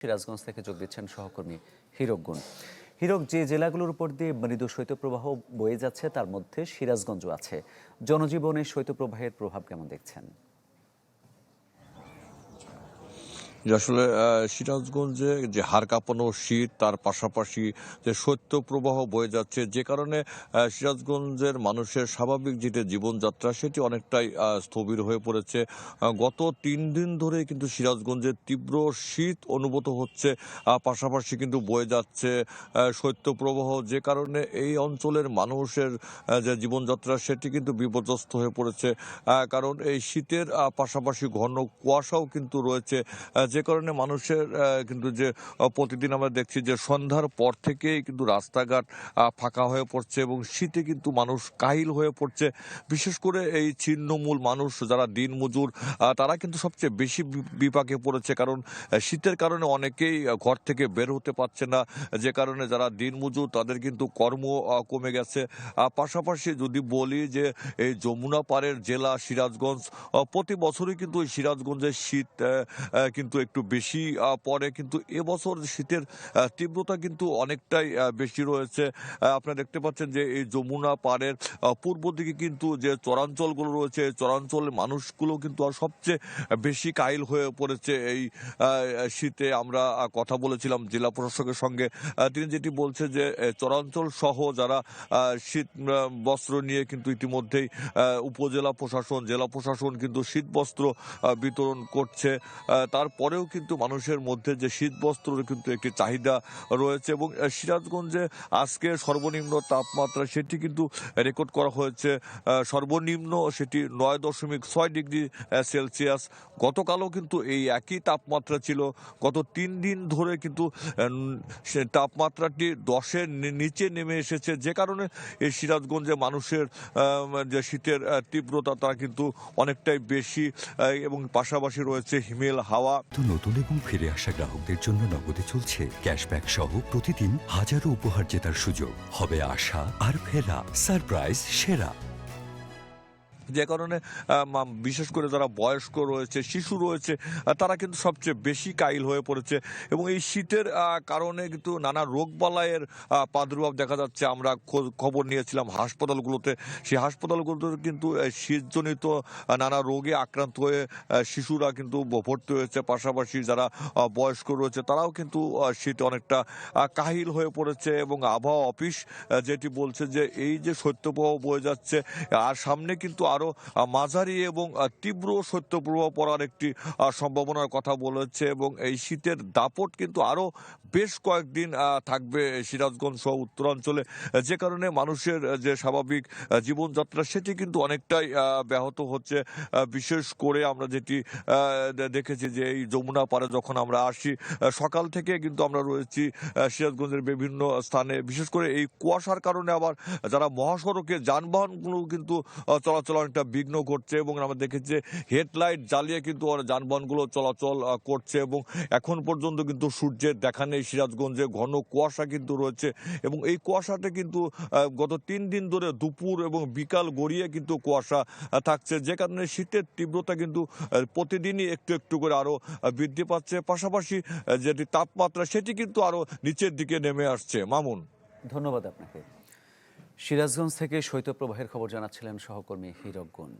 সিরাজগঞ্জ থেকে যোগ দিচ্ছেন সহকর্মী হীরক গুণ। হীরক, যে জেলাগুলোর উপর দিয়ে মৃদু শৈত্যপ্রবাহ বয়ে যাচ্ছে তার মধ্যে সিরাজগঞ্জও আছে। জনজীবনে শৈত্যপ্রবাহের প্রভাব কেমন দেখছেন? আসলে সিরাজগঞ্জে যে হাড় কাঁপানো শীত, তার পাশাপাশি যে শৈত্যপ্রবাহ বয়ে যাচ্ছে, যে কারণে সিরাজগঞ্জের মানুষের স্বাভাবিক যেটা জীবনযাত্রা সেটি অনেকটাই স্থবির হয়ে পড়েছে। গত ৩ দিন ধরে কিন্তু সিরাজগঞ্জে তীব্র শীত অনুভূত হচ্ছে, পাশাপাশি কিন্তু বয়ে যাচ্ছে শৈত্যপ্রবাহ, যে কারণে এই অঞ্চলের মানুষের যে জীবনযাত্রা সেটি কিন্তু বিপর্যস্ত হয়ে পড়েছে। কারণ এই শীতের পাশাপাশি ঘন কুয়াশাও কিন্তু রয়েছে, যে কারণে মানুষের কিন্তু যে প্রতিদিন আমরা দেখছি যে সন্ধ্যার পর থেকেই কিন্তু রাস্তাঘাট ফাঁকা হয়ে পড়ছে এবং শীতে কিন্তু মানুষ কাহিল হয়ে পড়ছে। বিশেষ করে এই ছিন্নমূল মানুষ যারা দিনমজুর, তারা কিন্তু সবচেয়ে বেশি বিপাকে পড়েছে, কারণ শীতের কারণে অনেকেই ঘর থেকে বের হতে পারছে না, যে কারণে যারা দিনমজুর তাদের কিন্তু কর্ম কমে গেছে। পাশাপাশি যদি বলি যে এই যমুনা পাড়ের জেলা সিরাজগঞ্জ, প্রতি বছরই কিন্তু এই সিরাজগঞ্জের শীত কিন্তু একটু বেশি পড়ে, কিন্তু এবছর শীতের তীব্রতা কিন্তু অনেকটাই বেশি রয়েছে। আপনারা দেখতে পাচ্ছেন যে এই যমুনা পাড়ের পূর্ব দিকে কিন্তু যে চরাঞ্চলগুলো রয়েছে, চরাঞ্চলের মানুষগুলো কিন্তু আর সবচেয়ে বেশি কাইল হয়ে পড়েছে এই শীতে। আমরা কথা বলেছিলাম জেলা প্রশাসকের সঙ্গে, তিনি যেটি বলছে যে চরাঞ্চল সহ যারা শীত বস্ত্র নিয়ে কিন্তু ইতিমধ্যেই উপজেলা প্রশাসন, জেলা প্রশাসন কিন্তু শীত বস্ত্র বিতরণ করছে। তারপরেও কিন্তু মানুষের মধ্যে যে শীত বস্ত্রের কিন্তু একটি চাহিদা রয়েছে এবং সিরাজগঞ্জে আজকে সর্বনিম্ন তাপমাত্রা সেটি কিন্তু রেকর্ড করা হয়েছে, সর্বনিম্ন সেটি 9.6 ডিগ্রি সেলসিয়াস। গতকালও কিন্তু এই একই তাপমাত্রা ছিল। গত 3 দিন ধরে কিন্তু সে তাপমাত্রাটি 10-এর নিচে নেমে এসেছে, যে কারণে এই সিরাজগঞ্জে মানুষের যে শীতের তীব্রতা তা কিন্তু অনেকটাই বেশি এবং পাশাপাশি রয়েছে হিমেল হাওয়া। নতুন এবং ফিরে আসা গ্রাহকদের জন্য নগদে চলছে ক্যাশব্যাক সহ প্রতিদিন হাজারো উপহার জেতার সুযোগ। হবে আশা আর ফেরা, সারপ্রাইজ সেরা। যে কারণে বিশেষ করে যারা বয়স্ক রয়েছে, শিশু রয়েছে, তারা কিন্তু সবচেয়ে বেশি কাইল হয়ে পড়েছে এবং এই শীতের কারণে কিন্তু নানা রোগবালাইয়ের প্রাদুর্ভাব দেখা যাচ্ছে। আমরা খবর নিয়েছিলাম হাসপাতালগুলোতে, সেই হাসপাতালগুলোতে কিন্তু শীতজনিত নানা রোগে আক্রান্ত হয়ে শিশুরা কিন্তু ভর্তি হয়েছে, পাশাপাশি যারা বয়স্ক রয়েছে তারাও কিন্তু শীতে অনেকটা কাহিল হয়ে পড়েছে এবং আবহাওয়া অফিস যেটি বলছে যে এই যে শৈত্যপ্রবাহ বয়ে যাচ্ছে আর সামনে কিন্তু আরো মাঝারি এবং তীব্র শৈত্যপ্রবাহ পড়ার একটি সম্ভাবনার কথা বলেছে এবং এই শীতের দাপট কিন্তু আরো বেশ কয়েকদিন থাকবে সিরাজগঞ্জ সহ উত্তরাঞ্চলে, যে কারণে মানুষের যে স্বাভাবিক জীবনযাত্রা সেটি কিন্তু অনেকটাই ব্যাহত হচ্ছে। বিশেষ করে আমরা যেটি দেখেছি যে এই যমুনা পাড়ে যখন আমরা আসি সকাল থেকে কিন্তু আমরা রয়েছি সিরাজগঞ্জের বিভিন্ন স্থানে, বিশেষ করে এই কুয়াশার কারণে আবার যারা মহাসড়কে যানবাহনগুলো কিন্তু চলাচল অনেকটা বিঘ্ন ঘটছে এবং আমরা দেখেছি হেডলাইট জ্বালিয়ে কিন্তু যানবাহনগুলো চলাচল করছে এবং এখন পর্যন্ত কিন্তু সূর্যের দেখা নেই সিরাজগঞ্জে, ঘন কুয়াশা কিন্তু রয়েছে এবং এই কুয়াশাতে কিন্তু গত 3 দিন ধরে দুপুর এবং বিকাল গড়িয়ে কিন্তু কুয়াশা থাকছে, যে কারণে শীতের তীব্রতা কিন্তু প্রতিদিনই একটু একটু করে আরো বৃদ্ধি পাচ্ছে, পাশাপাশি যেটি তাপমাত্রা সেটি কিন্তু আরো নিচের দিকে নেমে আসছে। মামুন, ধন্যবাদ আপনাকে। সিরাজগঞ্জ থেকে শৈত্যপ্রবাহের খবর জানাচ্ছিলেন সহকর্মী হীরক গুণ।